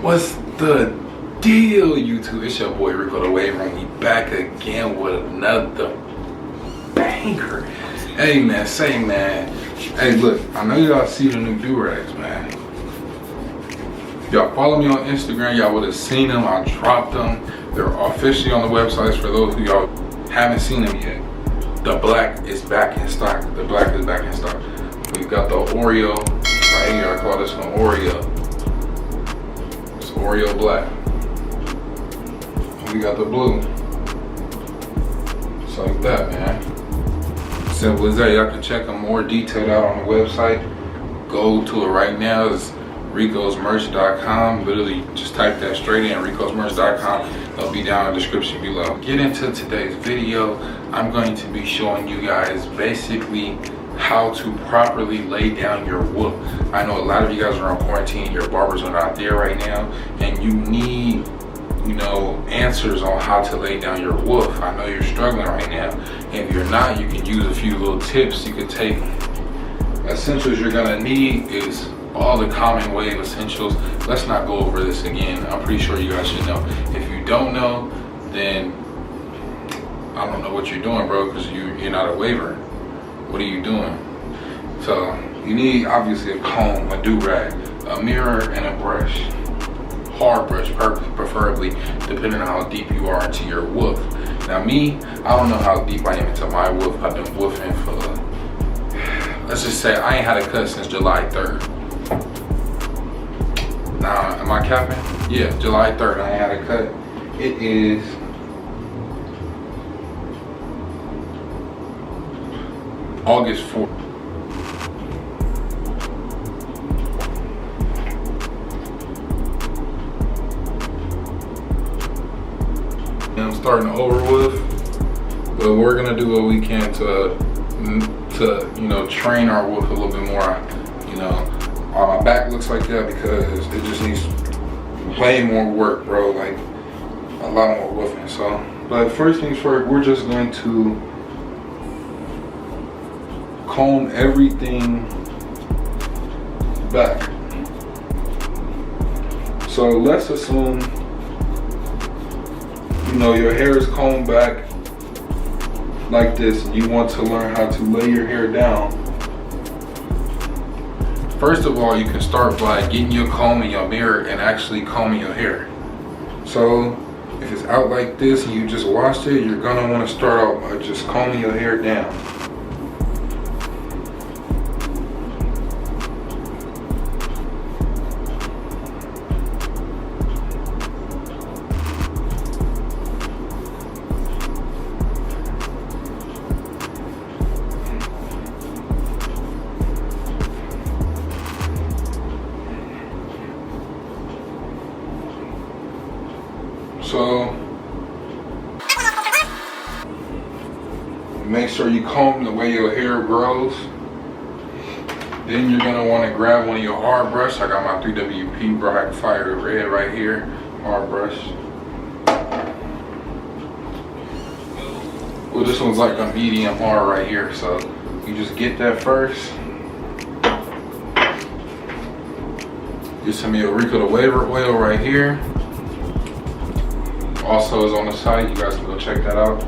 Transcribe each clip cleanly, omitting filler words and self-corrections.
What's the deal, YouTube? It's your boy Rico the Waver, and we back again with another banger. Hey man, hey look, I know y'all see the new do-rags, man. Y'all follow me on Instagram, y'all would have seen them. I dropped them. They're officially on the websites for those who y'all haven't seen them yet. The black is back in stock. The black is back in stock. We've got the Oreo right here. I call this one Oreo. It's Oreo black. We got the blue. It's like that, man. Simple as that. Y'all can check them more detailed out on the website. Go to it right now. It's ricothewaver.com. Literally just type that straight in, ricothewaver.com. It'll be down in the description below. Get into today's video. I'm going to be showing you guys basically how to properly lay down your woof. I know a lot of you guys are on quarantine, your barbers are not there right now, and you need, you know, answers on how to lay down your woof. I know you're struggling right now. If you're not, you can use a few little tips you could take. Essentials you're gonna need is all the common wave essentials. Let's not go over this again. I'm pretty sure you guys should know. If you don't know, then I don't know what you're doing, bro, because you're not a waver. What are you doing? So you need obviously a comb, a do-rag, a mirror, and a brush. Hard brush, preferably, depending on how deep you are into your woof. Now me, I don't know how deep I am into my woof. I've been woofing for, let's just say I ain't had a cut since July 3rd. Now, am I capping? Yeah, July 3rd, I ain't had a cut. It is August 4th. I'm starting to overwoof, but we're gonna do what we can to you know, train our woof a little bit more. You know, my back looks like that because it just needs way more work, bro. Like a lot more woofing. So, but first things first, we're just going to comb everything back. So let's assume, you know, your hair is combed back like this, and you want to learn how to lay your hair down. First of all, you can start by getting your comb and your mirror and actually combing your hair. So if it's out like this and you just washed it, you're gonna want to start out by just combing your hair down. So make sure you comb the way your hair grows. Then you're gonna want to grab one of your hard brush. I got my 3WP Bright Fire Red right here, hard brush. Well, this one's like a medium hard right here, so you just get that first. Get some of your Rico the Waver oil right here. Also is on the site, you guys can go check that out.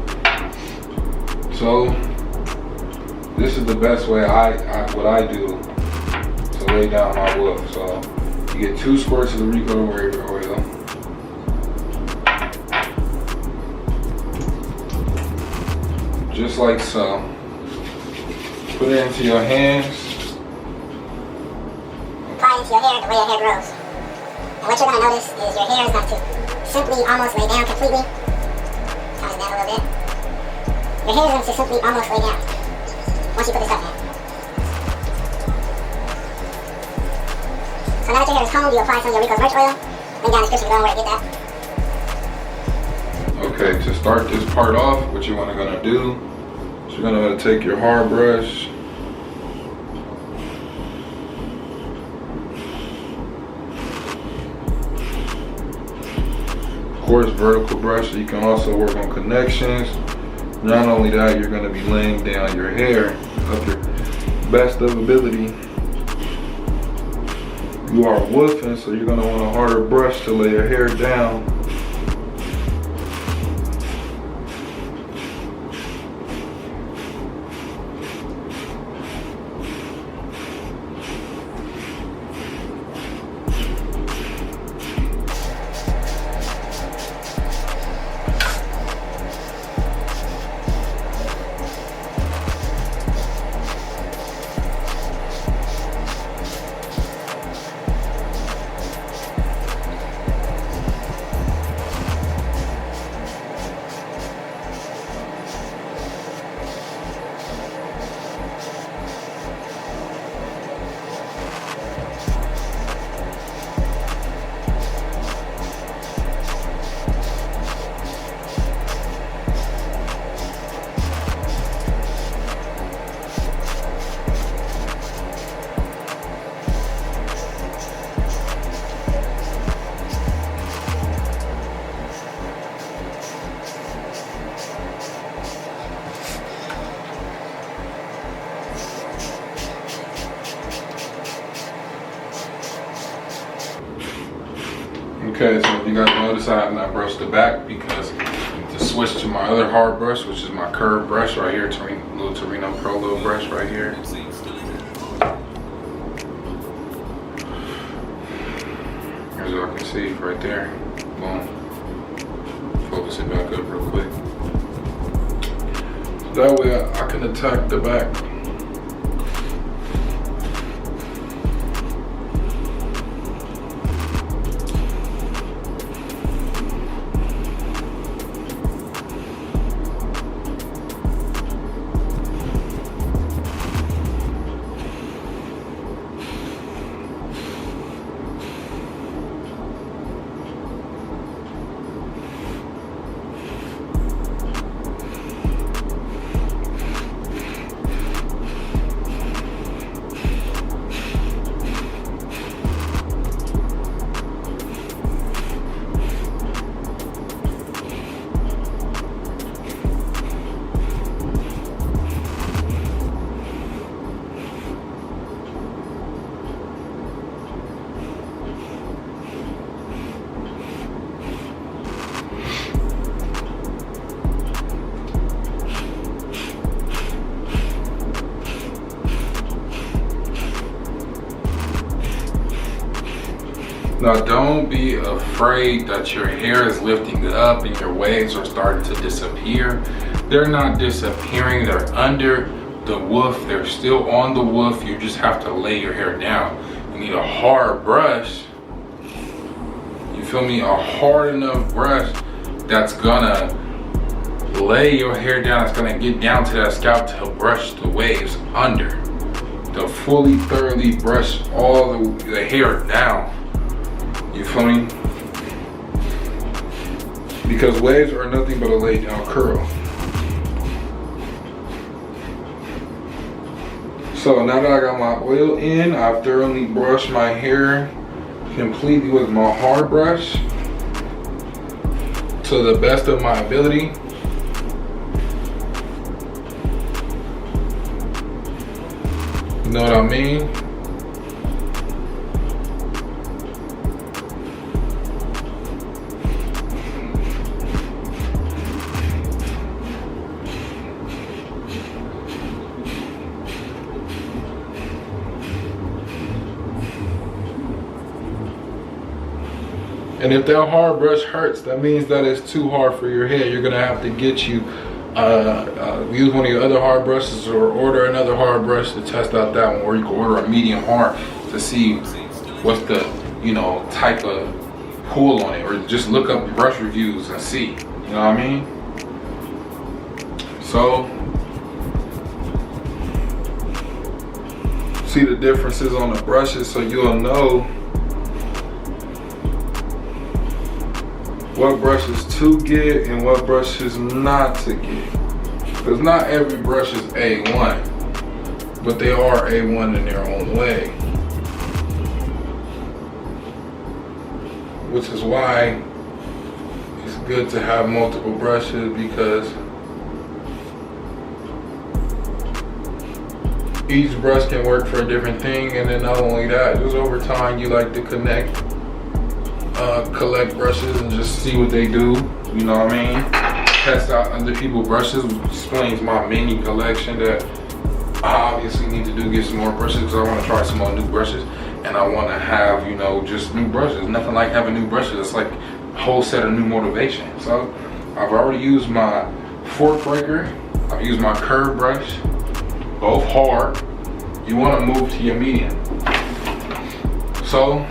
So this is the best way what I do to lay down my woof. So you get 2 squirts of the Rico the Waver oil. Just like so. Put it into your hands. Apply it to your hair the way your hair grows. And what you're going to notice is your hair is not too simply almost lay down completely. Turn it down a little bit. Your hair is going to simply almost lay down once you put this up, man. So now that your hair is combed, you apply some of your Rico's merch oil. Link down in the description below where to get that. Okay, to start this part off, what you're gonna do is you're gonna take your hard brush. Of course, vertical brush, so you can also work on connections. Not only that, you're gonna be laying down your hair up your best of ability. you are woofing, so you're gonna want a harder brush to lay your hair down. Okay, so if you guys notice, I have not brushed the back because to switch to my other hard brush, which is my curved brush right here, little Torino Pro little brush right here. As y'all can see right there, boom. Focus it back up real quick. So that way I can attack the back. Now don't be afraid that your hair is lifting up and your waves are starting to disappear. They're not disappearing, they're under the woof, they're still on the woof. You just have to lay your hair down. You need a hard brush, you feel me? A hard enough brush that's gonna lay your hair down, it's gonna get down to that scalp to help brush the waves under. To fully, thoroughly brush all the hair down. You feel me? Because waves are nothing but a lay down curl. So now that I got my oil in, I've thoroughly brushed my hair completely with my hard brush to the best of my ability. You know what I mean? And if that hard brush hurts, that means that it's too hard for your hair. You're gonna have to get you, use one of your other hard brushes or order another hard brush to test out that one, or you can order a medium hard to see what's the, type of pull on it, or just look up brush reviews and see, you know what I mean? So, see the differences on the brushes so you'll know what brushes to get and what brushes not to get. Because not every brush is A1, but they are A1 in their own way. Which is why it's good to have multiple brushes, because each brush can work for a different thing, and then not only that, just over time you like to collect brushes and just see what they do. You know what I mean? Test out other people's brushes, which explains my mini collection that I obviously need to get some more brushes because I want to try some more new brushes, and I want to have, you know, just new brushes. Nothing like having new brushes. It's like a whole set of new motivation. So I've already used my fork breaker. I've used my curve brush, both hard. You want to move to your medium. So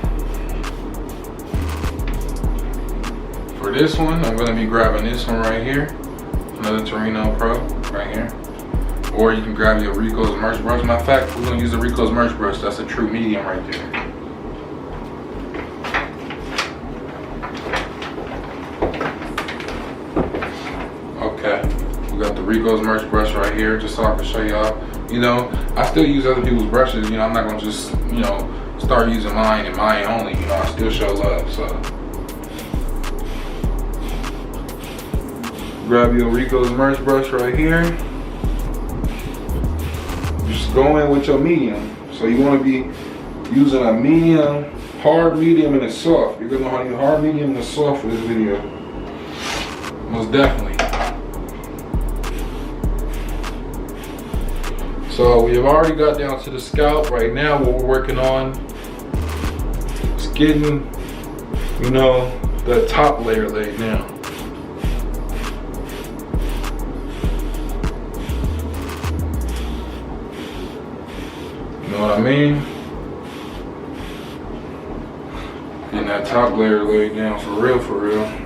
for this one, I'm going to be grabbing this one right here, another Torino Pro right here. Or you can grab your Rico's merch brush. Matter of fact, we're going to use the Rico's merch brush. That's a true medium right there. Okay, we got the Rico's merch brush right here, just so I can show y'all. You know, I still use other people's brushes. You know, I'm not going to just, you know, start using mine and mine only. You know, I still show love, so. Grab your Rico's merch brush right here. Just go in with your medium. So you want to be using a medium, hard, medium, and a soft. You're going to want to use hard, medium, and a soft for this video. Most definitely. So we have already got down to the scalp. Right now what we're working on is getting, you know, the top layer laid down. You know what I mean? And that top layer laid down for real, for real.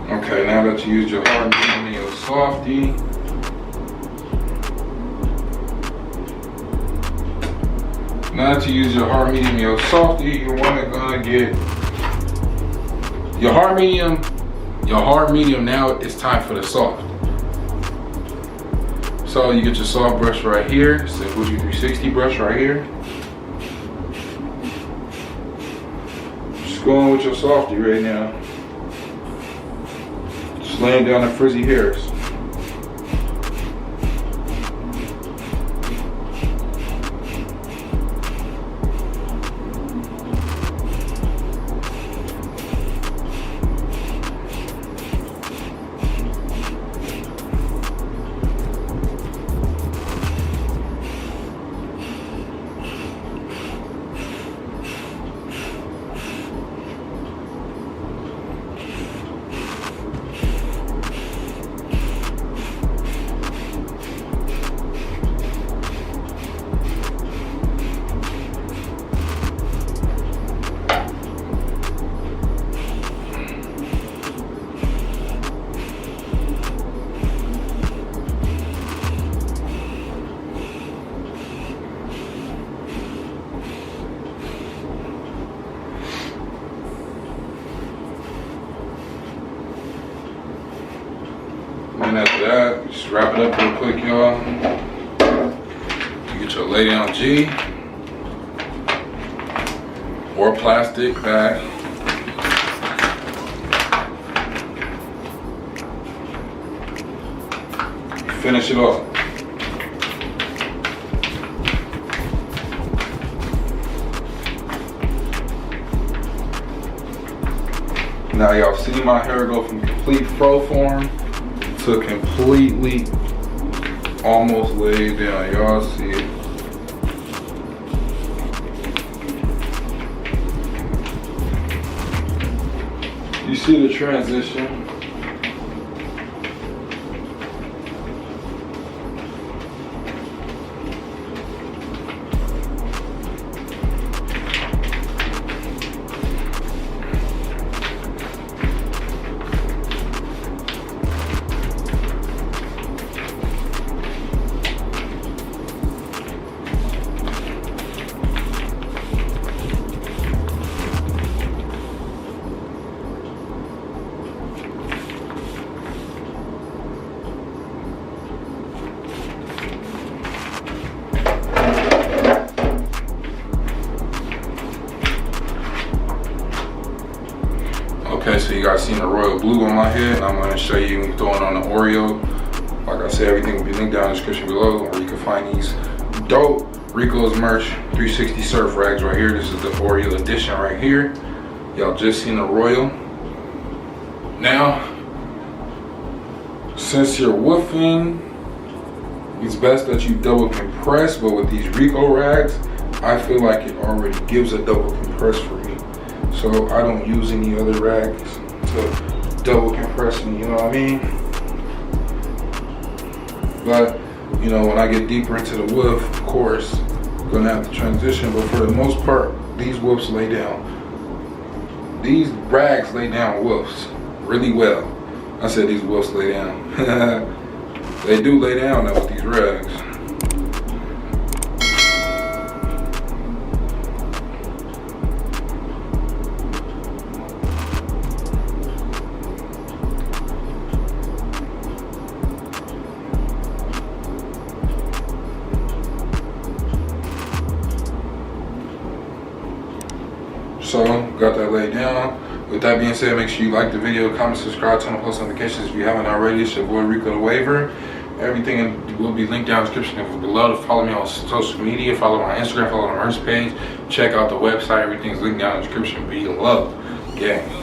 Okay, now that you use your hard medium and your softy, you want to gonna get your hard medium. Now it's time for the soft. So you get your soft brush right here. So Fuji 360 brush right here. Just going with your softy right now. Just laying down the frizzy hairs. And after that, just wrap it up real quick, y'all. You get your lay down G or plastic bag. finish it off. Now y'all see my hair go from complete fro form to completely almost laid down. Y'all see it. You see the transition. Okay, so you guys seen the royal blue on my head, and I'm going to show you throwing on the Oreo. Like I said, everything will be linked down in the description below, where you can find these dope Rico's merch 360 surf rags right here. This is the Oreo edition right here. Y'all just seen the royal. Now, since you're woofing, it's best that you double compress, but with these Rico rags, I feel like it already gives a double compress for me. So I don't use any other rags to double compress me, you know what I mean? But, you know, when I get deeper into the woof, of course, I'm gonna have to transition, but for the most part, these woofs lay down. These rags lay down woofs really well. I said these woofs lay down. They do lay down now with these rags. So, got that laid down. With that being said, make sure you like the video, comment, subscribe, turn on post notifications if you haven't already. It's your boy ricothewaver. Everything will be linked down in the description below. To follow me on social media, follow my Instagram, follow my merch page. Check out the website. Everything's linked down in the description below. Gang.